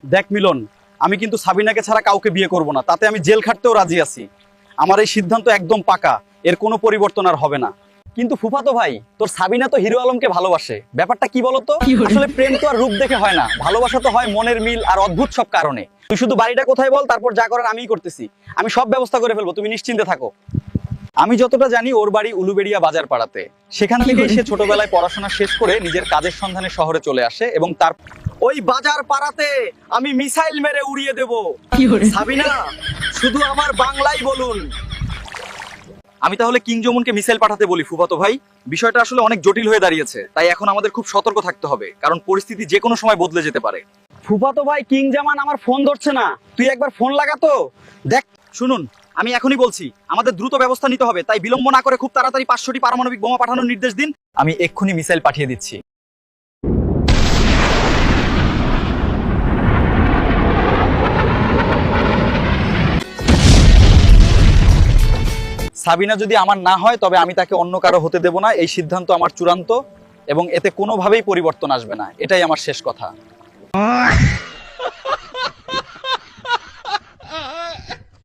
দেখ মিলন, আমি কিন্তু সাবিনাকে ছাড়া কাউকে বিয়ে করব না, তাতে আমি জেল খাটতেও রাজি আছি। আমার এই সিদ্ধান্ত একদম পাকা, এর কোনো পরিবর্তন আর হবে না। কিন্তু ফুফাতো ভাই, তোর সাবিনা তো হিরো আলমকে ভালোবাসে, ব্যাপারটা কি বলতো? আসলে প্রেম তো আর রূপ দেখে হয় না, ভালোবাসা তো হয় মনের মিল আর অদ্ভুত সব কারণে। তুই শুধু বাড়িটা কোথায় বল, তারপর যা করার আমিই করতেছি। আমি সব ব্যবস্থা করে ফেলবো, তুমি নিশ্চিন্তে থাকো। আমি যতটা জানি ওর বাড়ি উলুবেড়িয়া বাজার পাড়াতে। সেখান থেকেই সে ছোটবেলায় পড়াশোনা শেষ করে নিজের কাজের সন্ধানে শহরে চলে আসে এবং তার ওই বাজার পাড়াতে আমি মিসাইল মেরে উড়িয়ে দেব। সাবিনা, শুধু আমার বাংলাই বলুন। আমি তাহলে কিং জমুনকে মিসাইল পাঠাতে বলি ফুফাতো ভাই। বিষয়টা আসলে অনেক জটিল হয়ে দাঁড়িয়েছে, তাই এখন আমাদের খুব সতর্ক থাকতে হবে, কারণ পরিস্থিতি যে কোনো সময় বদলে যেতে পারে। ফুফাতো ভাই, কিং জামান আমার ফোন ধরছে না, তুই একবার ফোন লাগাতো দেখ। শুনুন, আমি এখনই বলছি, আমাদের দ্রুত ব্যবস্থা নিতে হবে, তাই বিলম্ব না করে খুব তাড়াতাড়ি 500টি পারমাণবিক বোমা পাঠানোর নির্দেশ দিন। আমি এক্ষুনি মিসাইল পাঠিয়ে দিচ্ছি। সাবিনা যদি আমার না হয়, তবে আমি তাকে অন্য কারো হতে দেব না। এই সিদ্ধান্ত আমার চূড়ান্ত এবং এতে কোনোভাবেই পরিবর্তন আসবে না। এটাই আমার শেষ কথা।